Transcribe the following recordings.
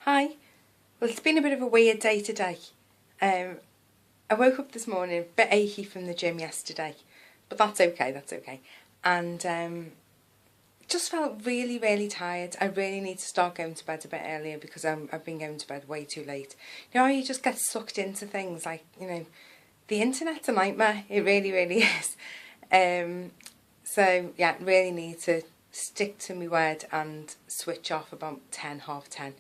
Hi. Well, it's been a bit of a weird day today. I woke up this morning a bit achy from the gym yesterday, but that's okay. And just felt really tired. I really need to start going to bed a bit earlier because I've been going to bed way too late. You know how you just get sucked into things like, the internet's a nightmare. It really is. So yeah, really need to stick to my word and switch off about 10, half 10.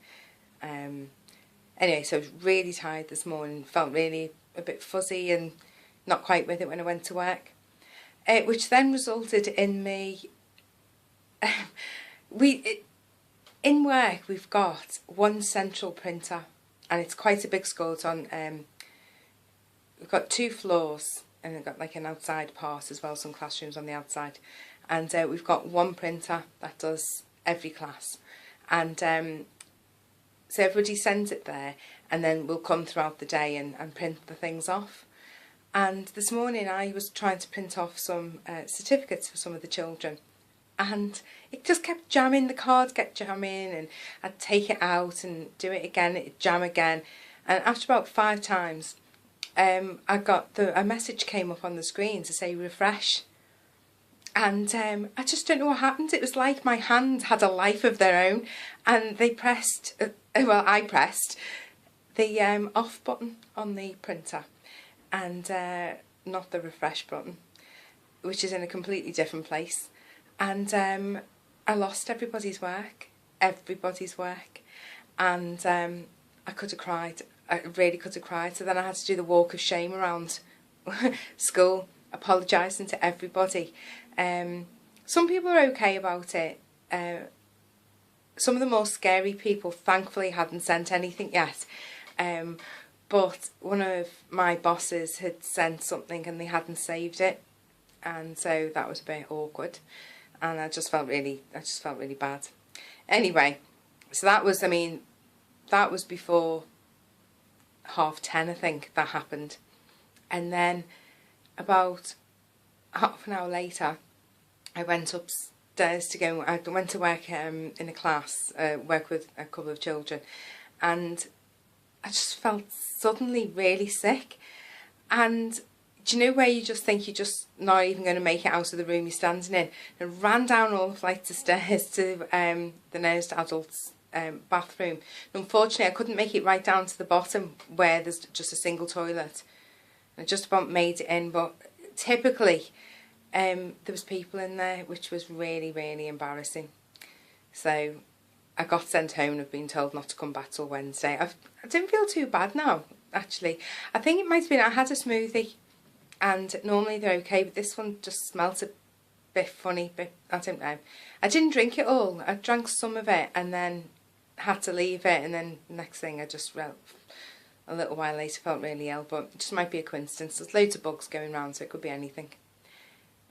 Anyway, so I was really tired this morning, felt really a bit fuzzy and not quite with it when I went to work, which then resulted in me, in work we've got one central printer and it's quite a big school. It's on, we've got 2 floors and we've got like an outside part as well, some classrooms on the outside, and we've got one printer that does every class, and so everybody sends it there and then we'll come throughout the day and print the things off. And this morning I was trying to print off some certificates for some of the children, and it just kept jamming, the cards kept jamming, and I'd take it out and do it again, it'd jam again. And after about 5 times, I got a message came up on the screen to say refresh. And I just don't know what happened. It was like my hand had a life of their own, and they pressed, I pressed the off button on the printer and not the refresh button, which is in a completely different place. And I lost everybody's work, and I could have cried. I really could have cried. So then I had to do the walk of shame around school, apologising to everybody. Some people are okay about it. Some of the more scary people thankfully hadn't sent anything yet, but one of my bosses had sent something and they hadn't saved it, and so that was a bit awkward, and I just felt really bad. Anyway, so that was before half 10, I think, that happened. And then about half an hour later, I went upstairs to go. I went to work in a class, work with a couple of children, and I just felt suddenly really sick. And do you know where you just think you're just not even going to make it out of the room you're standing in? And ran down all the flights of stairs to the nearest adults' bathroom. And unfortunately, I couldn't make it right down to the bottom where there's just a single toilet. I just about made it in, but typically there was people in there, which was really embarrassing. So I got sent home and I've been told not to come back till Wednesday. I don't feel too bad now, actually. I think it might have been I had a smoothie, and normally they're okay, but this one just smelt a bit funny, I don't know. I didn't drink it all. I drank some of it and then had to leave it, and then next thing I just a little while later felt really ill, but it just might be a coincidence. There's loads of bugs going around, so it could be anything.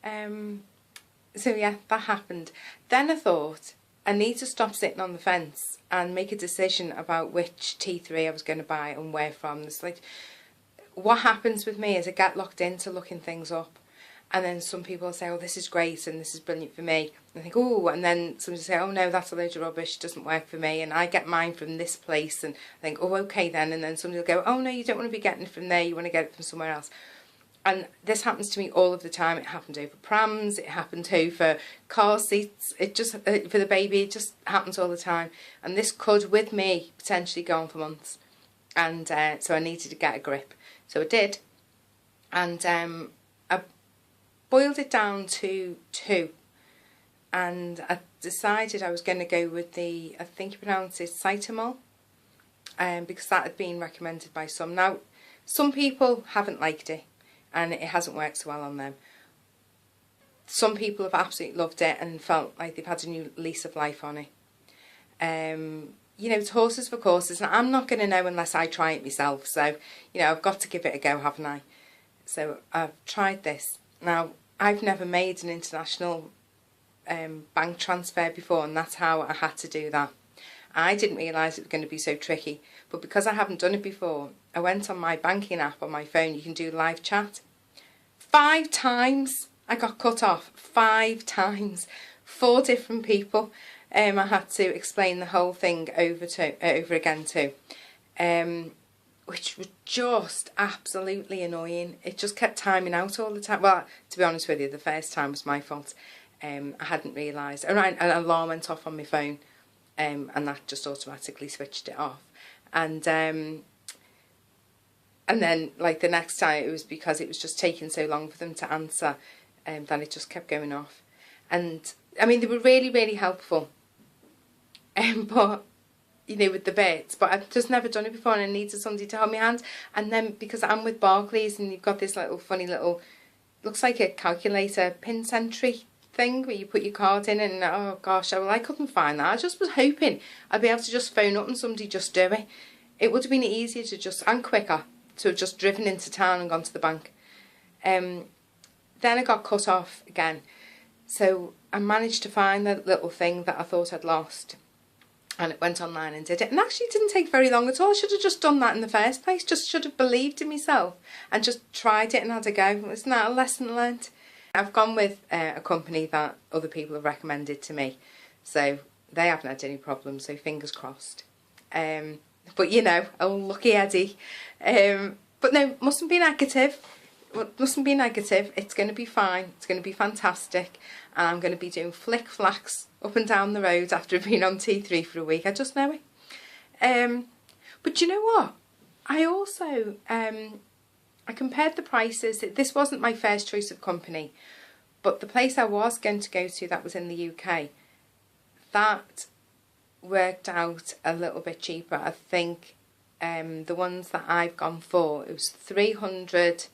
So yeah, that happened. Then I thought I need to stop sitting on the fence and make a decision about which T3 I was going to buy and where from. It's like, what happens with me is I get locked into looking things up, and then some people say, oh, this is great and this is brilliant for me. And I think, oh, and then somebody say, oh no, that's a load of rubbish, it doesn't work for me, and I get mine from this place, and I think, oh, okay then. And then somebody will go, oh no, you don't want to be getting it from there, you want to get it from somewhere else. And this happens to me all of the time. It happened over prams, it happened over car seats, it just, for the baby, it just happens all the time. And this could, with me, potentially go on for months. And so I needed to get a grip. So I did. And I boiled it down to 2. And I decided I was going to go with the, I think you pronounce it Cytomol, because that had been recommended by some. Now, some people haven't liked it, and it hasn't worked so well on them. Some people have absolutely loved it and felt like they've had a new lease of life on it. You know, it's horses for courses, and I'm not going to know unless I try it myself. So, you know, I've got to give it a go, haven't I? So I've tried this. Now, I've never made an international bank transfer before, and that's how I had to do that. I didn't realise it was going to be so tricky, but because I haven't done it before, I went on my banking app on my phone. You can do live chat. 5 times I got cut off. 5 times. 4 different people. I had to explain the whole thing over again to, which was just absolutely annoying. It just kept timing out all the time. Well, to be honest with you, the first time was my fault. I hadn't realised. An alarm went off on my phone, and that just automatically switched it off. And then, like, the next time, it was because it was just taking so long for them to answer, that it just kept going off. And, I mean, they were really, really helpful. But, you know, with the bits, but I've just never done it before, and I needed somebody to hold my hand. And then, because I'm with Barclays, and you've got this little funny little, looks like a calculator pin entry thing where you put your card in, and oh gosh, well, I couldn't find that. I just was hoping I'd be able to just phone up and somebody just do it. It would have been easier to just, and quicker, to have just driven into town and gone to the bank. Then I got cut off again. So I managed to find the little thing that I thought I'd lost. And it went online and did it. And actually it didn't take very long at all. I should have just done that in the first place. Just should have believed in myself and just tried it and had a go. Isn't that a lesson learnt? I've gone with a company that other people have recommended to me. So they haven't had any problems. So fingers crossed. But you know, oh lucky Eddie. But no, mustn't be negative. Mustn't be negative. It's going to be fine. It's going to be fantastic. And I'm going to be doing flick flacks up and down the road after being on T3 for a week. I just know it. But you know what? I also, I compared the prices. This wasn't my first choice of company, but the place I was going to go to that was in the UK, that worked out a little bit cheaper. I think the ones that I've gone for, it was 300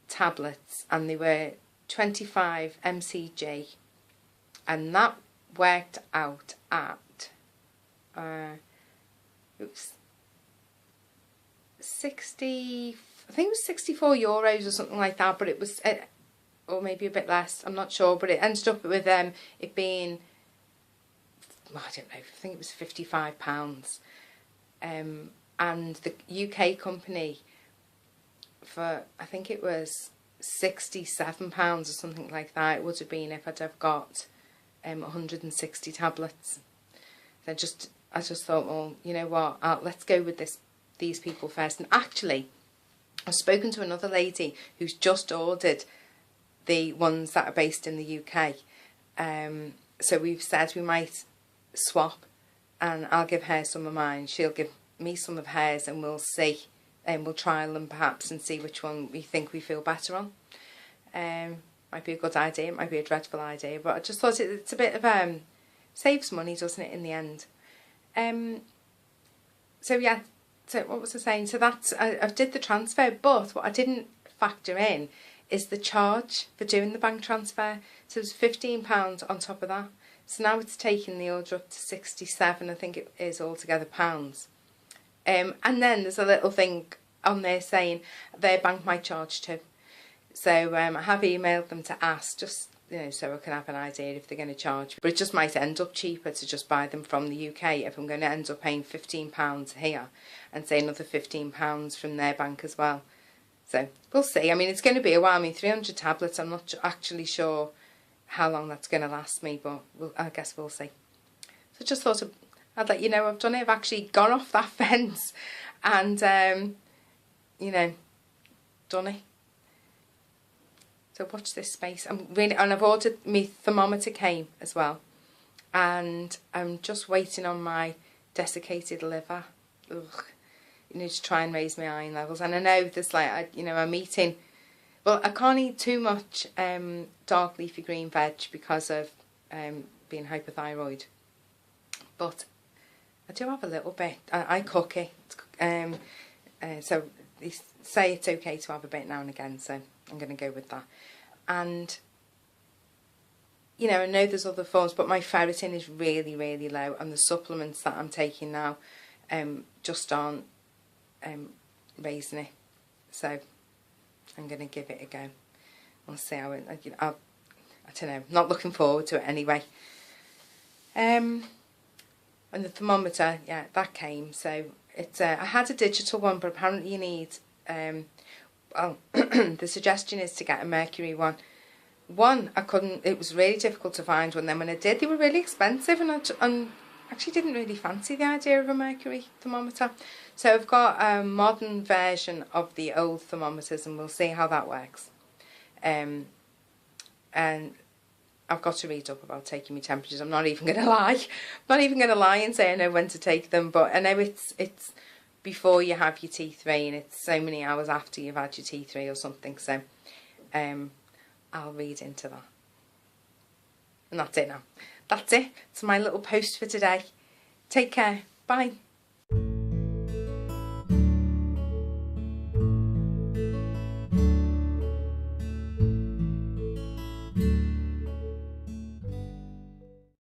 tablets and they were 25 mcg, and that worked out at it was 60, I think it was 64 euros or something like that, but it was or maybe a bit less, I'm not sure, but it ended up with it being, I don't know, I think it was £55, and the UK company for, I think it was £67 or something like that. It would have been if I'd have got 160 tablets. I just thought, well, you know what, let's go with these people first. And actually, I've spoken to another lady who's just ordered the ones that are based in the UK. So we've said we might swap, and I'll give her some of mine, she'll give me some of hers, and we'll see. And we'll trial them perhaps and see which one we think we feel better on. Might be a good idea, it might be a dreadful idea, but I just thought it's a bit of saves money, doesn't it, in the end? So yeah, so what was I saying? So that's I did the transfer, but what I didn't factor in is the charge for doing the bank transfer. So it was £15 on top of that. So now it's taking the order up to 67, I think it is altogether, pounds. And then there's a little thing on there saying their bank might charge too. So I have emailed them to ask, just, you know, so I can have an idea if they're going to charge. But it just might end up cheaper to just buy them from the UK if I'm going to end up paying £15 here and say another £15 from their bank as well. So we'll see. I mean, it's going to be a while. I mean, 300 tablets, I'm not actually sure how long that's going to last me, but I guess we'll see. So just thought I'd let you know I've done it. I've actually gone off that fence and, you know, done it. So watch this space. And I've ordered, my thermometer came as well. And I'm just waiting on my desiccated liver. Ugh. You know, to try and raise my iron levels. And I know there's like, I'm eating, well, I can't eat too much dark leafy green veg because of being hypothyroid. But I do have a little bit. I cook it. So they say it's okay to have a bit now and again, so I'm going to go with that. And, you know, I know there's other forms, but my ferritin is really, really low, and the supplements that I'm taking now just aren't raising it. So I'm going to give it a go. We'll see how it, I don't know, not looking forward to it anyway. And the thermometer, yeah, that came. So it's I had a digital one, but apparently you need, well, the suggestion is to get a mercury one. one, I couldn't, it was really difficult to find one. Then when I did, they were really expensive, and I actually didn't really fancy the idea of a mercury thermometer. So I've got a modern version of the old thermometers, and we'll see how that works. And I've got to read up about taking my temperatures. I'm not even going to lie. I'm not even going to lie and say I know when to take them. But I know it's before you have your T3, and it's so many hours after you've had your T3 or something. So I'll read into that. And that's it now. That's it. It's my little post for today. Take care. Bye.